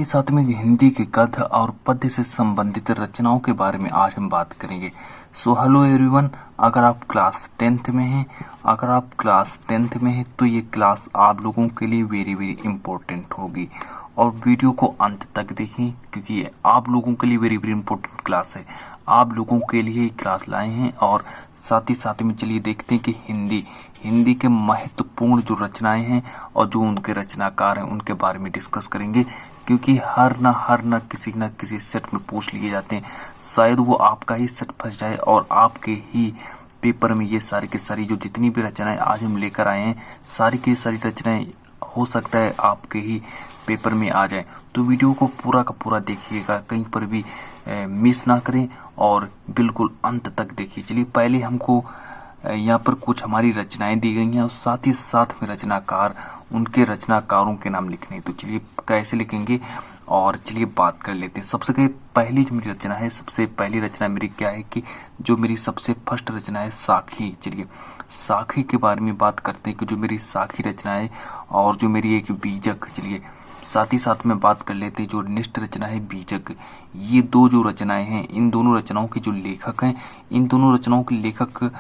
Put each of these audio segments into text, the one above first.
साथ ही साथ में हिंदी के गद्य और पद्य से संबंधित रचनाओं के बारे में आज हम बात करेंगे। सो हेलो एवरीवन, अगर आप क्लास 10th में हैं तो ये क्लास आप लोगों के लिए वेरी वेरी इंपॉर्टेंट होगी और वीडियो को अंत तक देखें क्योंकि ये आप लोगों के लिए वेरी वेरी इंपॉर्टेंट क्लास है। आप लोगों के लिए क्लास लाए हैं और साथ ही साथ में चलिए देखते हैं कि हिंदी के महत्वपूर्ण जो रचनाएं हैं और जो उनके रचनाकार हैं उनके बारे में डिस्कस करेंगे क्योंकि हर ना किसी सेट में पूछ लिए जाते हैं। शायद वो आपका ही सेट फंस जाए और आपके ही पेपर में ये सारी की सारी जो जितनी भी रचनाएं आज हम लेकर आए हैं सारी की सारी रचनाएं हो सकता है आपके ही पेपर में आ जाए। तो वीडियो को पूरा का पूरा देखिएगा, कहीं पर भी मिस ना करें और बिल्कुल अंत तक देखिए। चलिए पहले हमको यहाँ पर कुछ हमारी रचनाएं दी गई हैं और साथ ही साथ में रचनाकार उनके रचनाकारों के नाम लिखने हैं। तो चलिए कैसे लिखेंगे और चलिए बात कर लेते हैं। सबसे पहली जो मेरी रचना है, सबसे पहली रचना मेरी क्या है कि जो मेरी सबसे फर्स्ट रचना है साखी। चलिए साखी के बारे में बात करते हैं कि जो मेरी साखी रचना है और जो मेरी एक बीजक। चलिए साथ ही साथ में बात कर लेते हैं जो नेक्स्ट रचना है बीजक। ये दो जो रचनाएं हैं, इन दोनों रचनाओं के जो लेखक हैं, इन दोनों रचनाओं के लेखक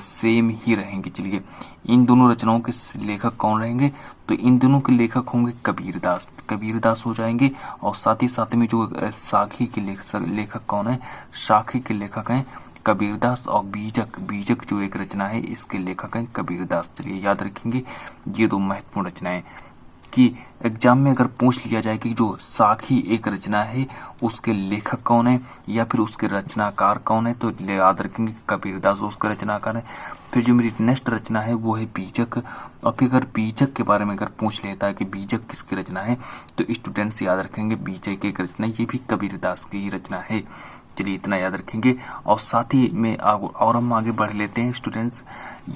सेम ही रहेंगे। चलिए इन दोनों रचनाओं के लेखक कौन रहेंगे, तो इन दोनों के लेखक होंगे कबीरदास हो जाएंगे। और साथ ही साथ में जो साखी के लेखक कौन है, साखी के लेखक हैं कबीरदास। और बीजक जो एक रचना है इसके लेखक हैं कबीरदास। चलिए याद रखेंगे ये दो महत्वपूर्ण रचनाएं कि एग्जाम में अगर पूछ लिया जाए कि जो साखी एक रचना है उसके लेखक कौन है या फिर उसके रचनाकार कौन है, तो याद रखेंगे कबीरदास उसका रचनाकार है। फिर जो मेरी नेक्स्ट रचना है वो है बीजक। और फिर अगर बीजक के बारे में अगर पूछ लेता है कि बीजक किसकी रचना है तो स्टूडेंट्स याद रखेंगे बीजक की रचना ये भी कबीरदास की ही रचना है। चलिए इतना याद रखेंगे और साथ ही में और हम आगे बढ़ लेते हैं। स्टूडेंट्स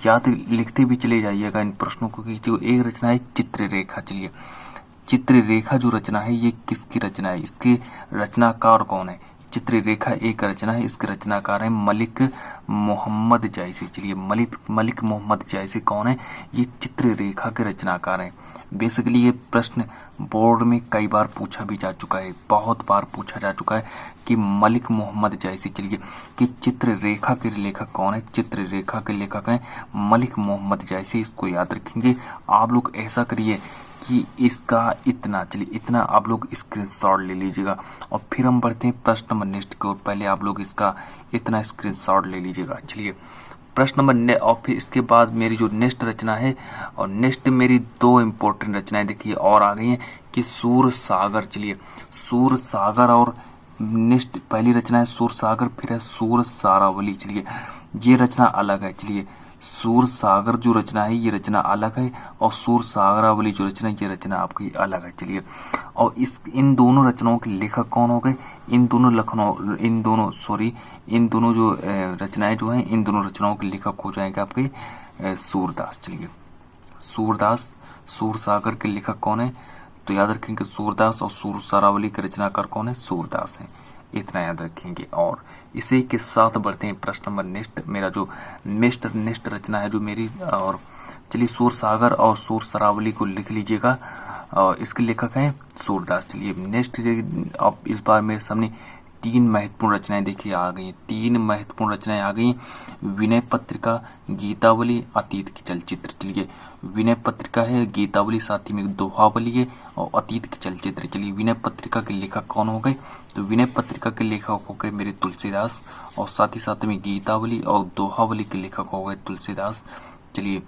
याद लिखते भी चले जाइएगा इन प्रश्नों को कि जो एक रचना है चित्ररेखा। चलिए चित्ररेखा जो रचना है ये किसकी रचना है, इसके रचनाकार कौन है। चित्ररेखा एक रचना है, इसके रचनाकार है मलिक मोहम्मद जायसी। चलिए मलिक मोहम्मद जायसी कौन है, ये चित्ररेखा के रचनाकार हैं। बेसिकली ये प्रश्न बोर्ड में कई बार पूछा भी जा चुका है, बहुत बार पूछा जा चुका है कि मलिक मोहम्मद जायसी। चलिए कि चित्ररेखा के लेखक कौन है, चित्ररेखा के लेखक हैं मलिक मोहम्मद जायसी। इसको याद रखेंगे। आप लोग ऐसा करिए कि इसका इतना आप लोग स्क्रीनशॉट ले लीजिएगा और फिर हम बढ़ते हैं प्रश्न नंबर नेक्स्ट की ओर। पहले आप लोग इसका इतना स्क्रीनशॉट ले लीजिएगा। चलिए प्रश्न नंबर और फिर इसके बाद मेरी जो नेक्स्ट रचना है और नेक्स्ट मेरी दो इम्पोर्टेंट रचनाएं देखिए और आ गई हैं कि सूर सागर। चलिए सूर सागर और नेक्स्ट पहली रचना है सूर सागर, फिर है सूर सारावली। चलिए ये रचना अलग है। चलिए सूर सागर जो रचना है ये रचना अलग है और सूर सागरावली जो रचना है ये रचना आपकी अलग है। चलिए और इन दोनों रचनाओं के लेखक कौन हो गए, इन दोनों जो रचनाएं जो हैं इन दोनों रचनाओं के लेखक हो जाएंगे आपके सूरदास। चलिए सूरदास, सूर सागर के लेखक कौन है, तो याद रखेंगे सूरदास। और सूर सारावली के रचनाकार कौन है, सूरदास है। इतना याद रखेंगे और इसी के साथ बढ़ते हैं प्रश्न नंबर नेक्स्ट। मेरा जो नेक्स्ट रचना है जो मेरी, और चलिए सूर सागर और सूर सरावली को लिख लीजिएगा और इसके लेखक हैं सूरदास। चलिए नेक्स्ट अब इस बार मेरे सामने तीन महत्वपूर्ण रचनाएं देखिए आ गई। तीन महत्वपूर्ण रचनाएं आ गई, विनय पत्रिका, गीतावली, अतीत के चलचित्र। चलिए विनय पत्रिका है, गीतावली साथ ही में दोहावली है और अतीत के चलचित्र। चलिए विनय पत्रिका के लेखक कौन हो गए, तो विनय पत्रिका के लेखक हो गए मेरे तुलसीदास और साथ ही साथ में गीतावली और दोहावली के लेखक हो गए तुलसीदास। चलिए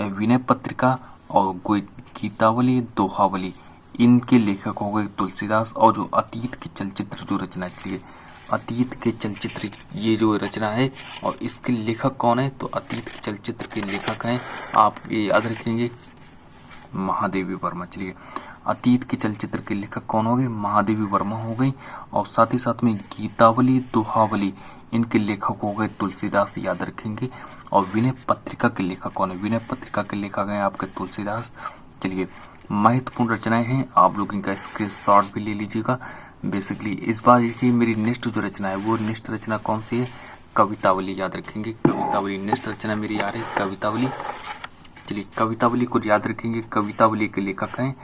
विनय पत्रिका और गीतावली, दोहावली इनके लेखक हो गए तुलसीदास। और जो अतीत के चलचित्र जो रचना, चलिए अतीत के चलचित्र ये जो रचना है और इसके लेखक कौन है, तो अतीत के चलचित्र के लेखक हैं आप ये याद रखेंगे महादेवी वर्मा। चलिए अतीत के चलचित्र के लेखक कौन हो गए, महादेवी वर्मा हो गई। और साथ ही साथ में गीतावली, दोहावली इनके लेखक हो गए तुलसीदास, याद रखेंगे। और विनय पत्रिका के लेखक कौन है, विनय पत्रिका के लेखक हैं आपके तुलसीदास। चलिए महत्वपूर्ण रचनाएं हैं, आप लोग इनका स्क्रीनशॉट भी ले लीजिएगा। बेसिकली इस बार देखिए मेरी नेक्स्ट जो रचना है वो नेक्स्ट रचना कौन सी है, कवितावली। याद रखेंगे कवितावली नेक्स्ट रचना मेरी आ रही है कवितावली। चलिए कवितावली को याद रखेंगे। कवितावली के लेखक हैं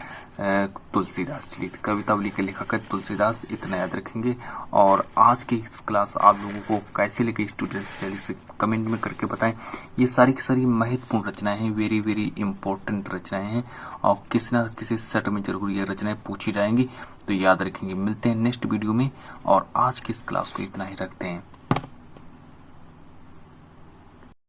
तुलसीदास। चलिए कवितावली के लेखक है तुलसीदास, इतना याद रखेंगे। और आज की क्लास आप लोगों को कैसे लगी स्टूडेंट्स, जल्दी से कमेंट में करके बताएं। ये सारी की सारी महत्वपूर्ण रचनाएं हैं, वेरी वेरी इंपॉर्टेंट रचनाएं हैं और किसी न किसी सेट में जरूर ये रचनाएं पूछी जाएंगी, तो याद रखेंगे। मिलते हैं नेक्स्ट वीडियो में और आज की इस क्लास को इतना ही रखते हैं।